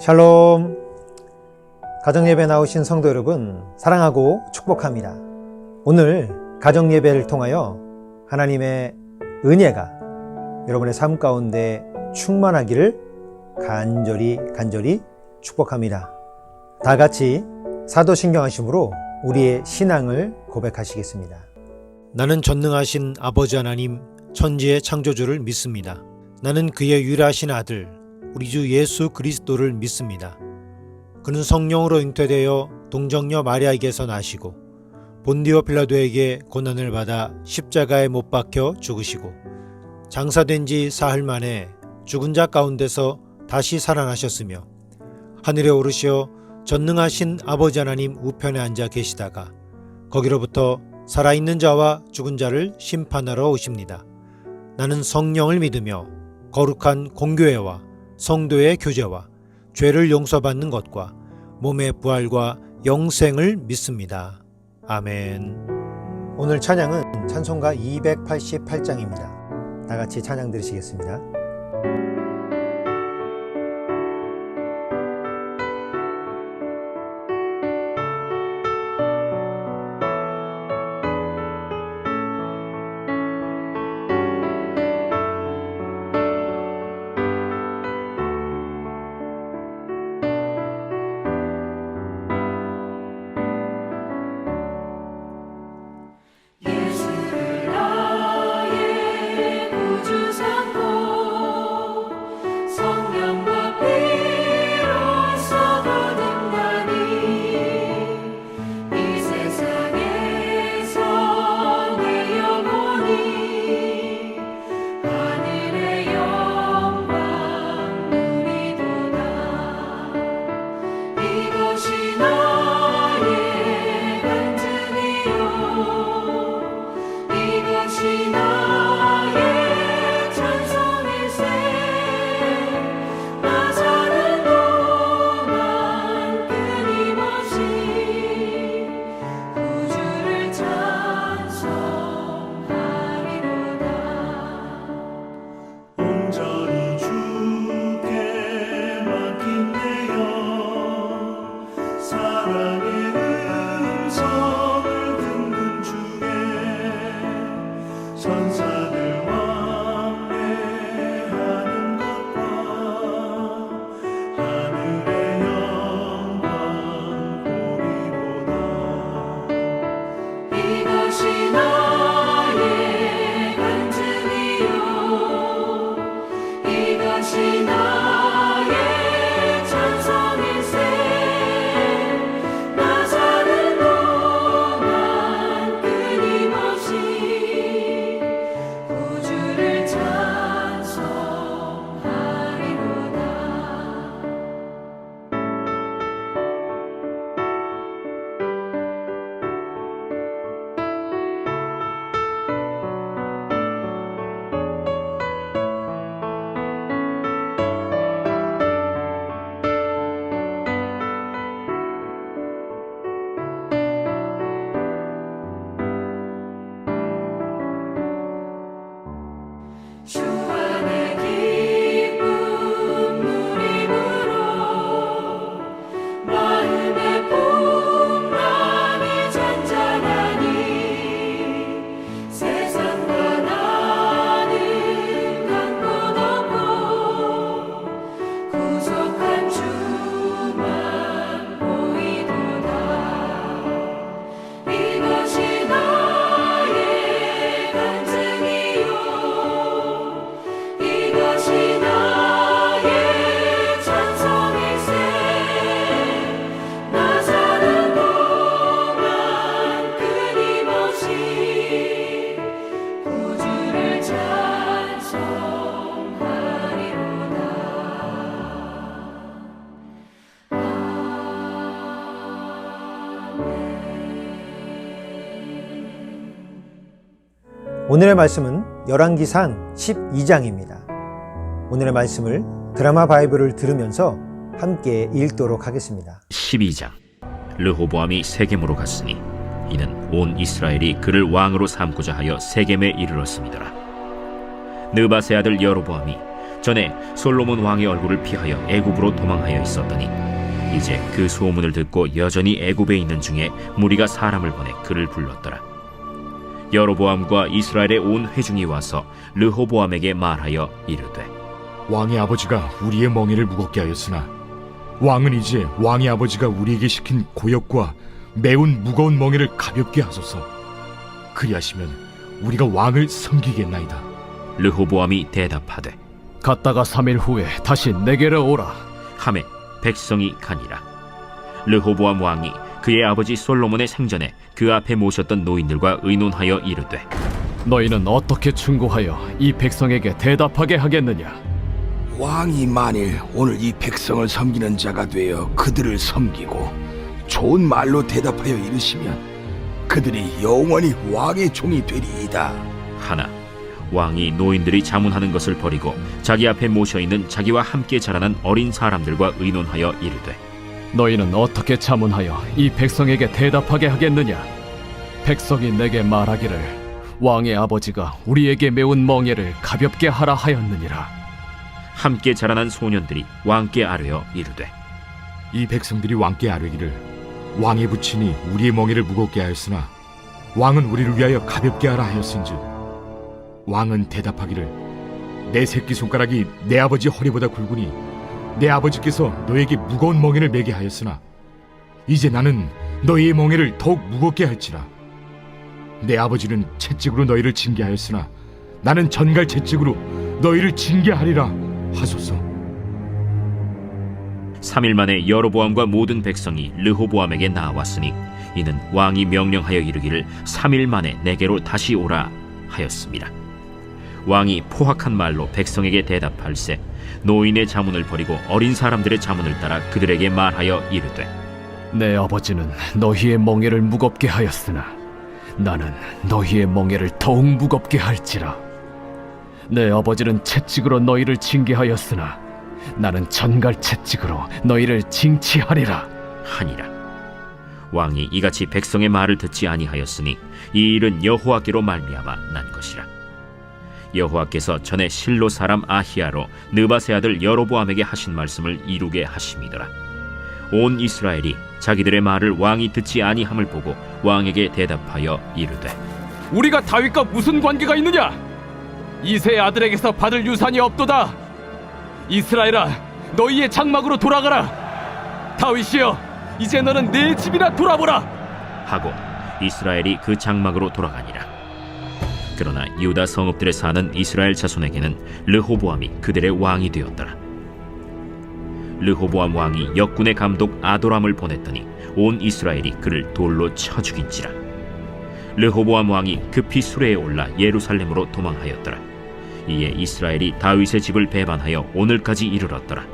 샬롬. 가정예배 나오신 성도 여러분, 사랑하고 축복합니다. 오늘 가정예배를 통하여 하나님의 은혜가 여러분의 삶 가운데 충만하기를 간절히 축복합니다. 다 같이 사도신경하심으로 우리의 신앙을 고백하시겠습니다. 나는 전능하신 아버지 하나님, 천지의 창조주를 믿습니다. 나는 그의 유일하신 아들, 우리 주 예수 그리스도를 믿습니다. 그는 성령으로 잉태되어 동정녀 마리아에게서 나시고 본디오 빌라도에게 고난을 받아 십자가에 못 박혀 죽으시고 장사된 지 사흘 만에 죽은 자 가운데서 다시 살아나셨으며 하늘에 오르시어 전능하신 아버지 하나님 우편에 앉아 계시다가 거기로부터 살아있는 자와 죽은 자를 심판하러 오십니다. 나는 성령을 믿으며 거룩한 공교회와 성도의 교제와 죄를 용서받는 것과 몸의 부활과 영생을 믿습니다. 아멘. 오늘 찬양은 찬송가 288장입니다. 다 같이 찬양 들으시겠습니다. 오늘의 말씀은 열왕기상 12장입니다. 오늘의 말씀을 드라마 바이블을 들으면서 함께 읽도록 하겠습니다. 12장. 르호보암이 세겜으로 갔으니 이는 온 이스라엘이 그를 왕으로 삼고자 하여 세겜에 이르렀음이더라. 느밧의 아들 여로보암이 전에 솔로몬 왕의 얼굴을 피하여 애굽으로 도망하여 있었더니 이제 그 소문을 듣고 여전히 애굽에 있는 중에 무리가 사람을 보내 그를 불렀더라. 여로보암과 이스라엘의 온 회중이 와서 르호보암에게 말하여 이르되 왕의 아버지가 우리의 멍에를 무겁게 하였으나 왕은 이제 왕의 아버지가 우리에게 시킨 고역과 매운 무거운 멍에를 가볍게 하소서. 그리하시면 우리가 왕을 섬기겠나이다. 르호보암이 대답하되 갔다가 3일 후에 다시 내게로 오라. 하매 백성이 가니라. 르호보암 왕이 그의 아버지 솔로몬의 생전에 그 앞에 모셨던 노인들과 의논하여 이르되 너희는 어떻게 충고하여 이 백성에게 대답하게 하겠느냐? 왕이 만일 오늘 이 백성을 섬기는 자가 되어 그들을 섬기고 좋은 말로 대답하여 이르시면 그들이 영원히 왕의 종이 되리이다. 하나 왕이 노인들이 자문하는 것을 버리고 자기 앞에 모셔있는 자기와 함께 자라난 어린 사람들과 의논하여 이르되 너희는 어떻게 자문하여 이 백성에게 대답하게 하겠느냐? 백성이 내게 말하기를 왕의 아버지가 우리에게 매운 멍에를 가볍게 하라 하였느니라. 함께 자라난 소년들이 왕께 아뢰어 이르되 이 백성들이 왕께 아뢰기를 왕의 부친이 우리의 멍에를 무겁게 하였으나 왕은 우리를 위하여 가볍게 하라 하였은즉 왕은 대답하기를 내 새끼손가락이 내 아버지 허리보다 굵으니 내 아버지께서 너에게 무거운 멍에를 매게 하였으나 이제 나는 너희의 멍에를 더욱 무겁게 할지라. 내 아버지는 채찍으로 너희를 징계하였으나 나는 전갈 채찍으로 너희를 징계하리라 하소서. 3일 만에 여로보암과 모든 백성이 르호보암에게 나왔으니 이는 왕이 명령하여 이르기를 3일 만에 내게로 다시 오라 하였습니다. 왕이 포악한 말로 백성에게 대답할세 노인의 자문을 버리고 어린 사람들의 자문을 따라 그들에게 말하여 이르되 내 아버지는 너희의 멍에를 무겁게 하였으나 나는 너희의 멍에를 더욱 무겁게 할지라. 내 아버지는 채찍으로 너희를 징계하였으나 나는 전갈 채찍으로 너희를 징치하리라 하니라. 왕이 이같이 백성의 말을 듣지 아니하였으니 이 일은 여호와께로 말미암아 난 것이라. 여호와께서 전에 실로 사람 아히야로 느바세 아들 여로보암에게 하신 말씀을 이루게 하심이더라. 온 이스라엘이 자기들의 말을 왕이 듣지 아니함을 보고 왕에게 대답하여 이르되 우리가 다윗과 무슨 관계가 있느냐? 이새의 아들에게서 받을 유산이 없도다. 이스라엘아, 너희의 장막으로 돌아가라. 다윗이여, 이제 너는 내 집이나 돌아보라 하고 이스라엘이 그 장막으로 돌아가니라. 그러나 유다 성읍들에 사는 이스라엘 자손에게는 르호보암이 그들의 왕이 되었더라. 르호보암 왕이 역군의 감독 아도람을 보냈더니 온 이스라엘이 그를 돌로 쳐 죽인지라. 르호보암 왕이 급히 수레에 올라 예루살렘으로 도망하였더라. 이에 이스라엘이 다윗의 집을 배반하여 오늘까지 이르렀더라.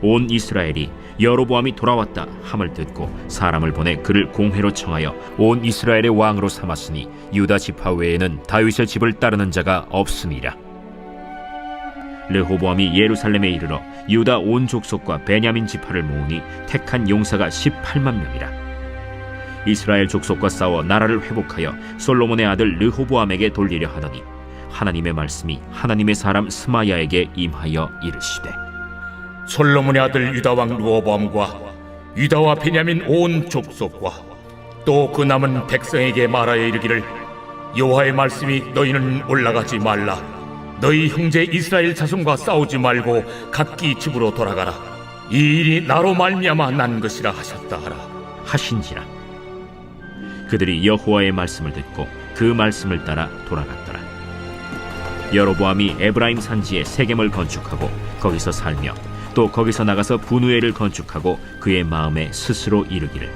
온 이스라엘이 여로보암이 돌아왔다 함을 듣고 사람을 보내 그를 공회로 청하여 온 이스라엘의 왕으로 삼았으니 유다 지파 외에는 다윗의 집을 따르는 자가 없음이라. 르호보암이 예루살렘에 이르러 유다 온 족속과 베냐민 지파를 모으니 택한 용사가 18만 명이라. 이스라엘 족속과 싸워 나라를 회복하여 솔로몬의 아들 르호보암에게 돌리려 하더니 하나님의 말씀이 하나님의 사람 스마야에게 임하여 이르시되 솔로몬의 아들 유다 왕 르호보암과 유다와 베냐민 온 족속과 또 그 남은 백성에게 말하여 이르기를 여호와의 말씀이 너희는 올라가지 말라. 너희 형제 이스라엘 자손과 싸우지 말고 각기 집으로 돌아가라. 이 일이 나로 말미암아 난 것이라 하셨다 하라 하신지라. 그들이 여호와의 말씀을 듣고 그 말씀을 따라 돌아갔더라. 여로보암이 에브라임 산지에 세겜을 건축하고 거기서 살며 또 거기서 나가서 분우엘을 건축하고 그의 마음에 스스로 이르기를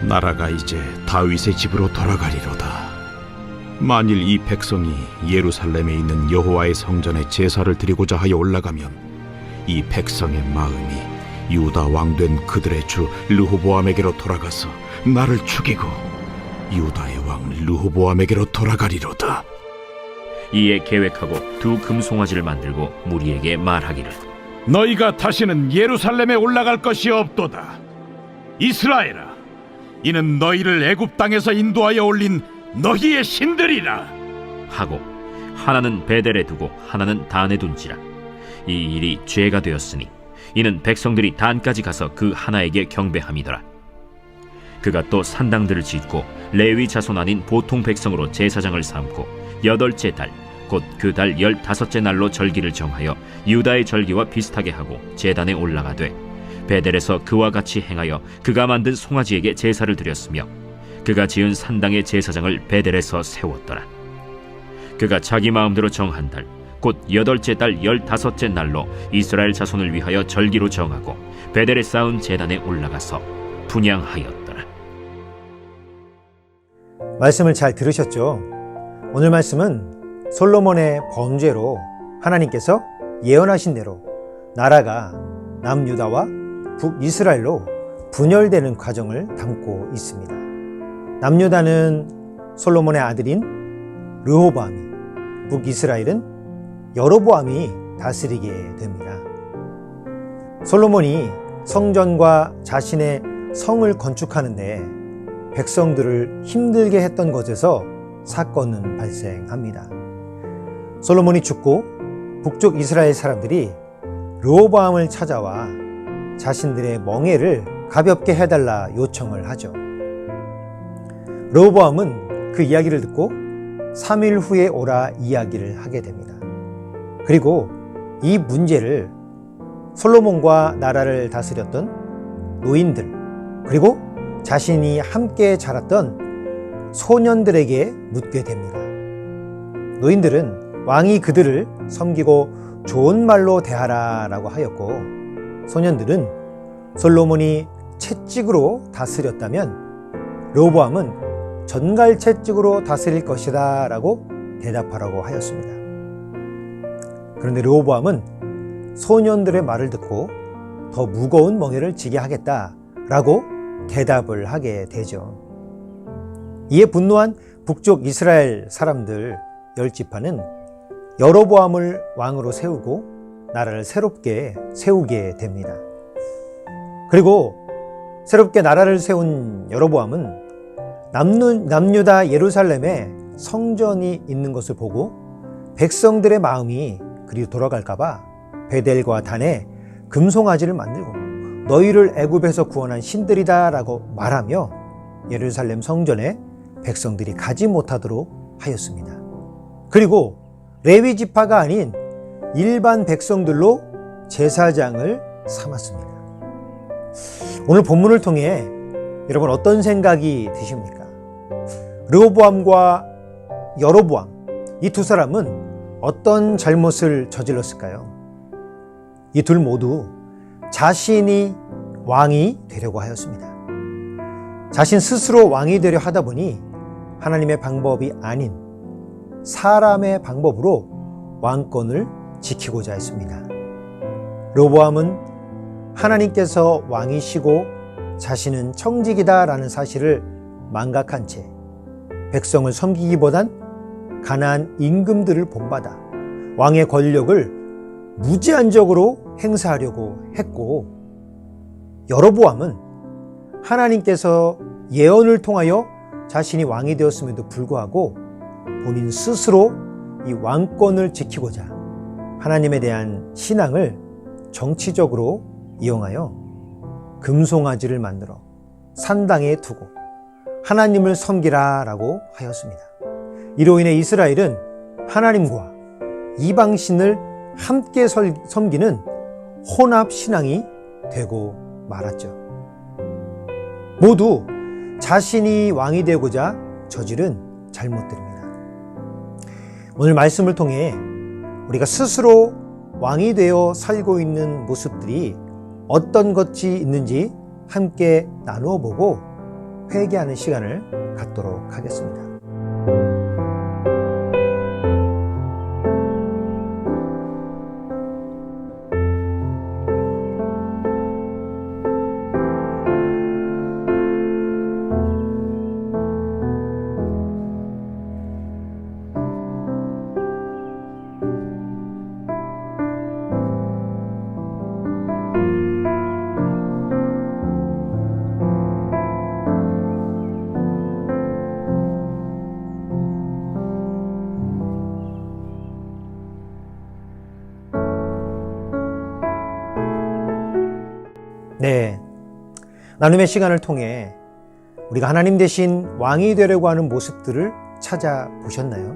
나라가 이제 다윗의 집으로 돌아가리로다. 만일 이 백성이 예루살렘에 있는 여호와의 성전에 제사를 드리고자 하여 올라가면 이 백성의 마음이 유다 왕된 그들의 주 르호보암에게로 돌아가서 나를 죽이고 유다의 왕 르호보암에게로 돌아가리로다. 이에 계획하고 두 금송아지를 만들고 무리에게 말하기를 너희가 다시는 예루살렘에 올라갈 것이 없도다. 이스라엘아, 이는 너희를 애굽 땅에서 인도하여 올린 너희의 신들이라. 하고 하나는 베델에 두고 하나는 단에 둔지라. 이 일이 죄가 되었으니 이는 백성들이 단까지 가서 그 하나에게 경배함이더라. 그가 또 산당들을 짓고 레위 자손 아닌 보통 백성으로 제사장을 삼고 8째 달 곧 그 달 15째 날로 절기를 정하여 유다의 절기와 비슷하게 하고 제단에 올라가되 베델에서 그와 같이 행하여 그가 만든 송아지에게 제사를 드렸으며 그가 지은 산당의 제사장을 베델에서 세웠더라. 그가 자기 마음대로 정한 달 곧 8째 달 15째 날로 이스라엘 자손을 위하여 절기로 정하고 베델에 쌓은 제단에 올라가서 분향하였더라. 말씀을 잘 들으셨죠? 오늘 말씀은 솔로몬의 범죄로 하나님께서 예언하신 대로 나라가 남유다와 북이스라엘로 분열되는 과정을 담고 있습니다. 남유다는 솔로몬의 아들인 르호보암이, 북이스라엘은 여로보암이 다스리게 됩니다. 솔로몬이 성전과 자신의 성을 건축하는데 백성들을 힘들게 했던 것에서 사건은 발생합니다. 솔로몬이 죽고 북쪽 이스라엘 사람들이 르호보암을 찾아와 자신들의 멍에를 가볍게 해달라 요청을 하죠. 르호보암은 그 이야기를 듣고 3일 후에 오라 이야기를 하게 됩니다. 그리고 이 문제를 솔로몬과 나라를 다스렸던 노인들, 그리고 자신이 함께 자랐던 소년들에게 묻게 됩니다. 노인들은 왕이 그들을 섬기고 좋은 말로 대하라라고 하였고, 소년들은 솔로몬이 채찍으로 다스렸다면 르호보암은 전갈 채찍으로 다스릴 것이다 라고 대답하라고 하였습니다. 그런데 르호보암은 소년들의 말을 듣고 더 무거운 멍에를 지게 하겠다라고 대답을 하게 되죠. 이에 분노한 북쪽 이스라엘 사람들 10지파는 여로보암을 왕으로 세우고 나라를 새롭게 세우게 됩니다. 그리고 새롭게 나라를 세운 여로보암은 남유다 예루살렘에 성전이 있는 것을 보고 백성들의 마음이 그리로 돌아갈까봐 베델과 단에 금송아지를 만들고 너희를 애굽에서 구원한 신들이다 라고 말하며 예루살렘 성전에 백성들이 가지 못하도록 하였습니다. 그리고 레위 지파가 아닌 일반 백성들로 제사장을 삼았습니다. 오늘 본문을 통해 여러분 어떤 생각이 드십니까? 르호보암과 여로보암, 이 두 사람은 어떤 잘못을 저질렀을까요? 이 둘 모두 자신이 왕이 되려고 하였습니다. 자신 스스로 왕이 되려 하다 보니 하나님의 방법이 아닌 사람의 방법으로 왕권을 지키고자 했습니다. 르호보암은 하나님께서 왕이시고 자신은 청직이다라는 사실을 망각한 채 백성을 섬기기보단 가나안 임금들을 본받아 왕의 권력을 무제한적으로 행사하려고 했고, 여로보암은 하나님께서 예언을 통하여 자신이 왕이 되었음에도 불구하고 본인 스스로 이 왕권을 지키고자 하나님에 대한 신앙을 정치적으로 이용하여 금송아지를 만들어 산당에 두고 하나님을 섬기라 라고 하였습니다. 이로 인해 이스라엘은 하나님과 이방신을 함께 섬기는 혼합신앙이 되고 말았죠. 모두 자신이 왕이 되고자 저지른 잘못들입니다. 오늘 말씀을 통해 우리가 스스로 왕이 되어 살고 있는 모습들이 어떤 것이 있는지 함께 나누어 보고 회개하는 시간을 갖도록 하겠습니다. 네, 나눔의 시간을 통해 우리가 하나님 대신 왕이 되려고 하는 모습들을 찾아보셨나요?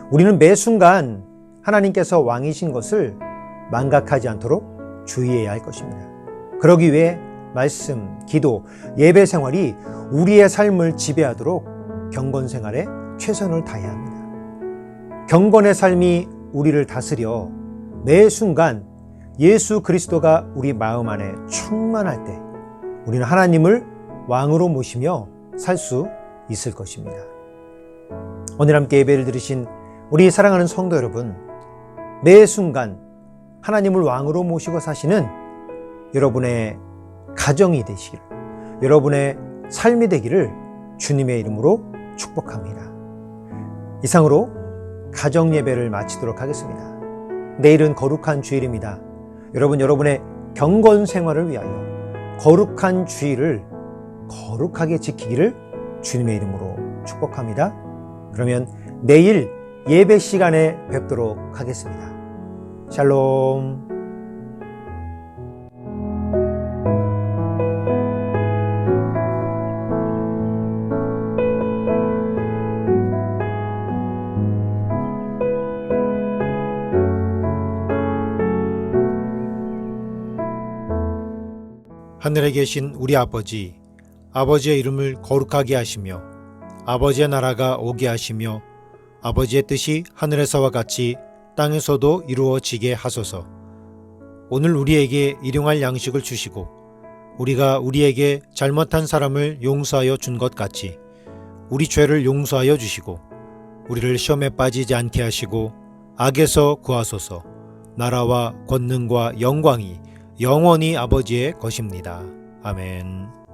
우리는 매 순간 하나님께서 왕이신 것을 망각하지 않도록 주의해야 할 것입니다. 그러기 위해 말씀, 기도, 예배 생활이 우리의 삶을 지배하도록 경건 생활에 최선을 다해야 합니다. 경건의 삶이 우리를 다스려 매 순간 예수 그리스도가 우리 마음 안에 충만할 때 우리는 하나님을 왕으로 모시며 살 수 있을 것입니다. 오늘 함께 예배를 들으신 우리 사랑하는 성도 여러분, 매 순간 하나님을 왕으로 모시고 사시는 여러분의 가정이 되시기를, 여러분의 삶이 되기를 주님의 이름으로 축복합니다. 이상으로 가정 예배를 마치도록 하겠습니다. 내일은 거룩한 주일입니다. 여러분, 여러분의 경건 생활을 위하여 거룩한 주일을 거룩하게 지키기를 주님의 이름으로 축복합니다. 그러면 내일 예배 시간에 뵙도록 하겠습니다. 샬롬. 하늘에 계신 우리 아버지, 아버지의 이름을 거룩하게 하시며 아버지의 나라가 오게 하시며 아버지의 뜻이 하늘에서와 같이 땅에서도 이루어지게 하소서. 오늘 우리에게 일용할 양식을 주시고 우리가 우리에게 잘못한 사람을 용서하여 준 것 같이 우리 죄를 용서하여 주시고 우리를 시험에 빠지지 않게 하시고 악에서 구하소서. 나라와 권능과 영광이 영원히 아버지의 것입니다. 아멘.